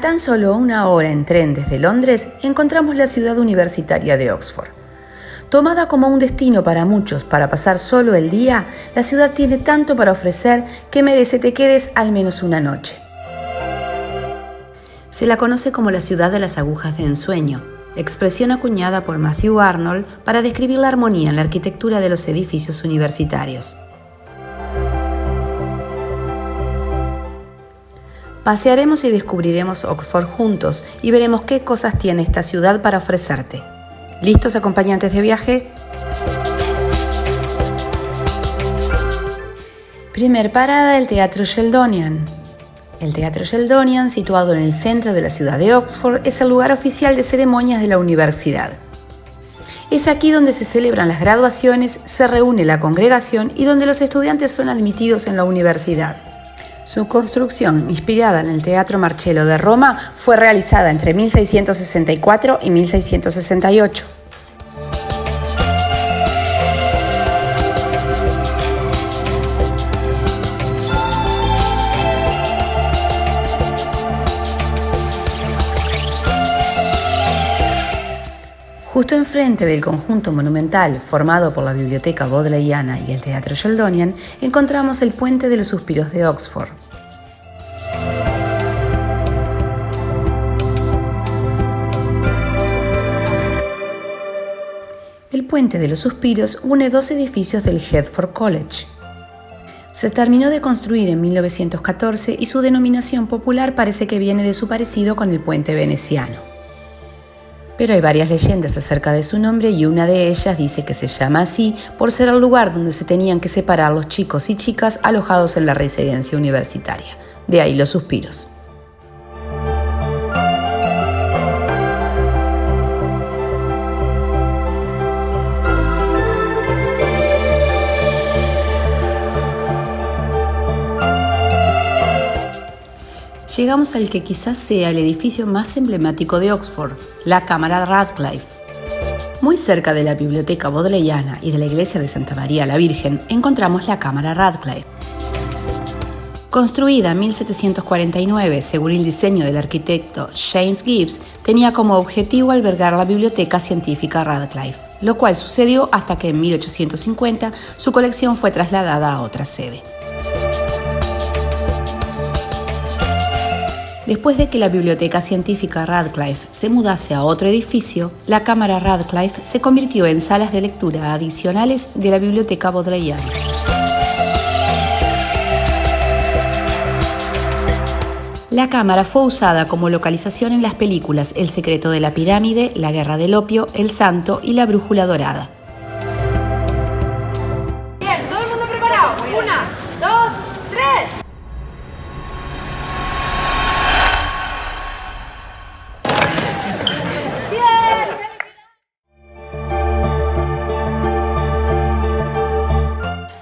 tan solo 1 hora en tren desde Londres encontramos la ciudad universitaria de Oxford. Tomada como un destino para muchos para pasar solo el día, la ciudad tiene tanto para ofrecer que merece te quedes al menos una noche. Se la conoce como la ciudad de las agujas de ensueño, expresión acuñada por Matthew Arnold para describir la armonía en la arquitectura de los edificios universitarios. Pasearemos y descubriremos Oxford juntos y veremos qué cosas tiene esta ciudad para ofrecerte. ¿Listos, acompañantes de viaje? Primer parada, el Teatro Sheldonian. El Teatro Sheldonian, situado en el centro de la ciudad de Oxford, es el lugar oficial de ceremonias de la universidad. Es aquí donde se celebran las graduaciones, se reúne la congregación y donde los estudiantes son admitidos en la universidad. Su construcción, inspirada en el Teatro Marcello de Roma, fue realizada entre 1664 y 1668. Justo enfrente del conjunto monumental formado por la Biblioteca Bodleiana y el Teatro Sheldonian, encontramos el Puente de los Suspiros de Oxford. El Puente de los Suspiros une dos edificios del Hertford College. Se terminó de construir en 1914 y su denominación popular parece que viene de su parecido con el puente veneciano. Pero hay varias leyendas acerca de su nombre y una de ellas dice que se llama así por ser el lugar donde se tenían que separar los chicos y chicas alojados en la residencia universitaria. De ahí los suspiros. Llegamos al que quizás sea el edificio más emblemático de Oxford, la Cámara Radcliffe. Muy cerca de la Biblioteca Bodleiana y de la Iglesia de Santa María la Virgen encontramos la Cámara Radcliffe. Construida en 1749 según el diseño del arquitecto James Gibbs, tenía como objetivo albergar la Biblioteca Científica Radcliffe, lo cual sucedió hasta que en 1850 su colección fue trasladada a otra sede. Después de que la Biblioteca Científica Radcliffe se mudase a otro edificio, la Cámara Radcliffe se convirtió en salas de lectura adicionales de la Biblioteca Bodleiana. La cámara fue usada como localización en las películas El secreto de la pirámide, La guerra del opio, El santo y La brújula dorada. Bien, todo el mundo preparado. 1, 2, 3.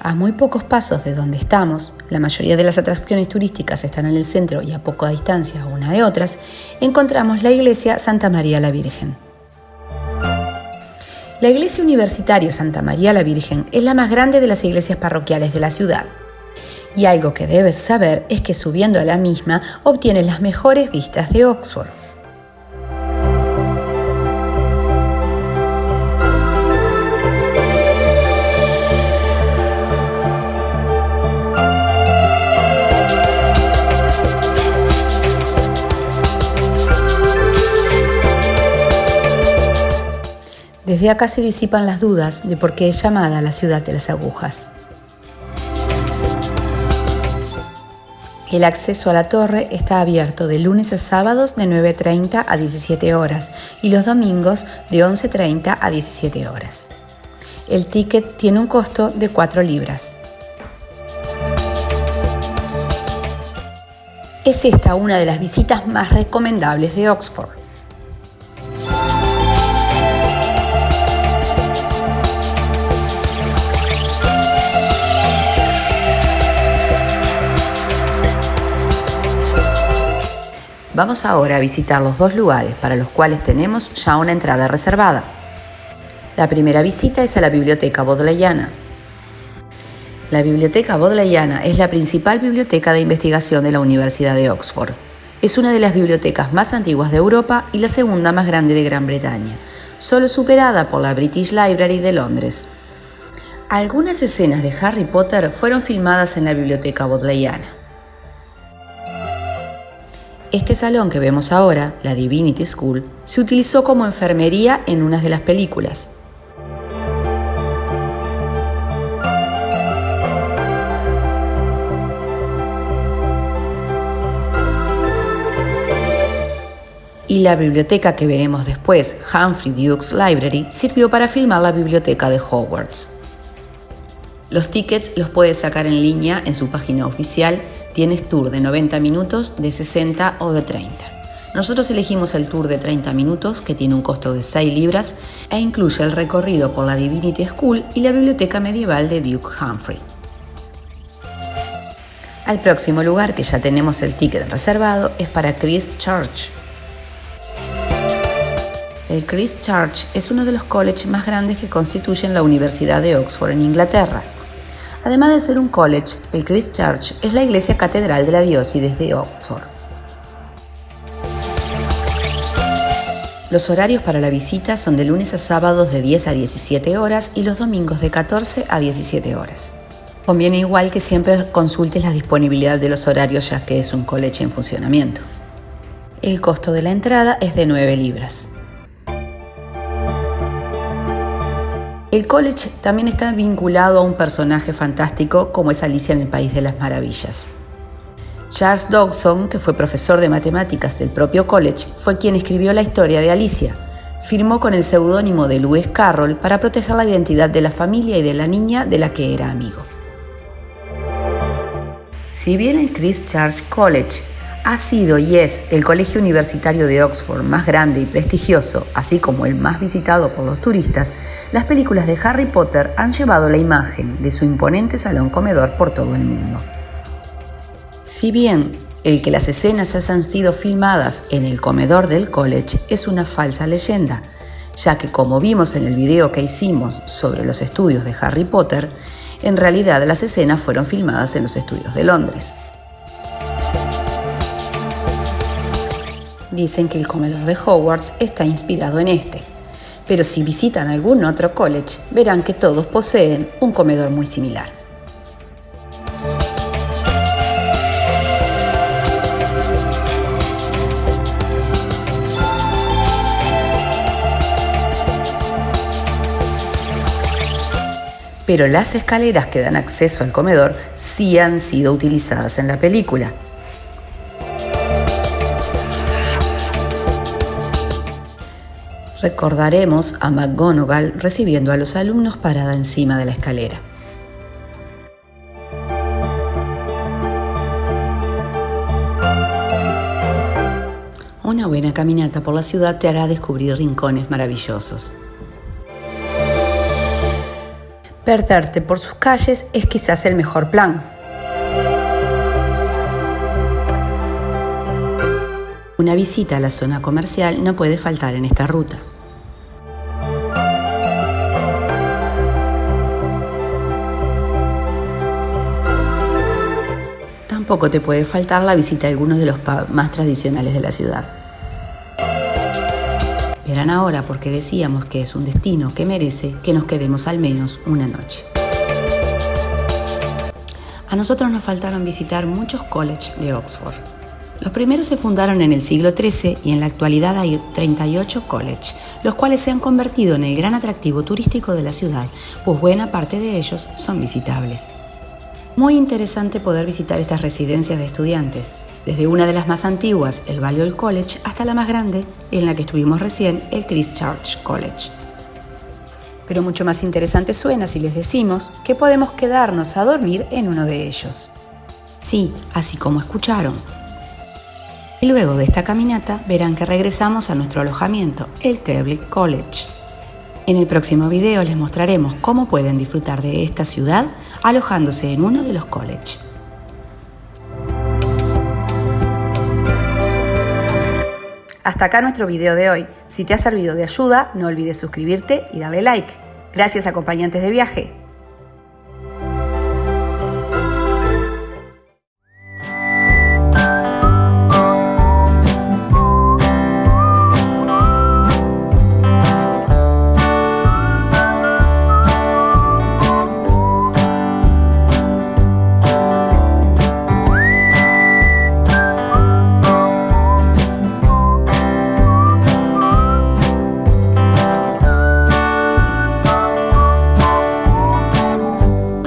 A muy pocos pasos de donde estamos, la mayoría de las atracciones turísticas están en el centro y a poca distancia una de otras, encontramos la iglesia Santa María la Virgen. La iglesia universitaria Santa María la Virgen es la más grande de las iglesias parroquiales de la ciudad. Y algo que debes saber es que subiendo a la misma obtienes las mejores vistas de Oxford. Desde acá se disipan las dudas de por qué es llamada la ciudad de las agujas. El acceso a la torre está abierto de lunes a sábados de 9:30 a 17 horas y los domingos de 11:30 a 17 horas. El ticket tiene un costo de 4 libras. Es esta una de las visitas más recomendables de Oxford. Vamos ahora a visitar los dos lugares para los cuales tenemos ya una entrada reservada. La primera visita es a la Biblioteca Bodleiana. La Biblioteca Bodleiana es la principal biblioteca de investigación de la Universidad de Oxford. Es una de las bibliotecas más antiguas de Europa y la segunda más grande de Gran Bretaña, solo superada por la British Library de Londres. Algunas escenas de Harry Potter fueron filmadas en la biblioteca bodleiana. Este salón que vemos ahora, la Divinity School, se utilizó como enfermería en una de las películas. Y la biblioteca que veremos después, Humphrey Duke's Library, sirvió para filmar la biblioteca de Hogwarts. Los tickets los puedes sacar en línea en su página oficial. Tienes tour de 90 minutos, de 60 o de 30. Nosotros elegimos el tour de 30 minutos, que tiene un costo de 6 libras e incluye el recorrido por la Divinity School y la biblioteca medieval de Duke Humphrey. Al próximo lugar, que ya tenemos el ticket reservado, es para Christ Church. El Christ Church es uno de los colleges más grandes que constituyen la Universidad de Oxford en Inglaterra. Además de ser un college, el Christ Church es la iglesia catedral de la diócesis de Oxford. Los horarios para la visita son de lunes a sábados de 10 a 17 horas y los domingos de 14 a 17 horas. Conviene igual que siempre consultes la disponibilidad de los horarios, ya que es un college en funcionamiento. El costo de la entrada es de 9 libras. El college también está vinculado a un personaje fantástico como es Alicia en el País de las Maravillas. Charles Dodgson, que fue profesor de matemáticas del propio college, fue quien escribió la historia de Alicia. Firmó con el seudónimo de Lewis Carroll para proteger la identidad de la familia y de la niña de la que era amigo. Si bien el Christ Church College ha sido y es el colegio universitario de Oxford más grande y prestigioso, así como el más visitado por los turistas, las películas de Harry Potter han llevado la imagen de su imponente salón comedor por todo el mundo. Si bien el que las escenas hayan sido filmadas en el comedor del college es una falsa leyenda, ya que como vimos en el video que hicimos sobre los estudios de Harry Potter, en realidad las escenas fueron filmadas en los estudios de Londres. Dicen que el comedor de Hogwarts está inspirado en este, pero si visitan algún otro college, verán que todos poseen un comedor muy similar. Pero las escaleras que dan acceso al comedor sí han sido utilizadas en la película. Recordaremos a McGonagall recibiendo a los alumnos parada encima de la escalera. Una buena caminata por la ciudad te hará descubrir rincones maravillosos. Perderte por sus calles es quizás el mejor plan. Una visita a la zona comercial no puede faltar en esta ruta. Tampoco te puede faltar la visita a algunos de los pubs más tradicionales de la ciudad. Verán ahora por qué decíamos que es un destino que merece que nos quedemos al menos una noche. A nosotros nos faltaron visitar muchos colleges de Oxford. Los primeros se fundaron en el siglo XIII y en la actualidad hay 38 colleges, los cuales se han convertido en el gran atractivo turístico de la ciudad, pues buena parte de ellos son visitables. Muy interesante poder visitar estas residencias de estudiantes, desde una de las más antiguas, el Balliol College, hasta la más grande, en la que estuvimos recién, el Christ Church College. Pero mucho más interesante suena si les decimos que podemos quedarnos a dormir en uno de ellos. Sí, así como escucharon. Y luego de esta caminata verán que regresamos a nuestro alojamiento, el Keble College. En el próximo video les mostraremos cómo pueden disfrutar de esta ciudad alojándose en uno de los colleges. Hasta acá nuestro video de hoy. Si te ha servido de ayuda, no olvides suscribirte y darle like. Gracias, acompañantes de viaje.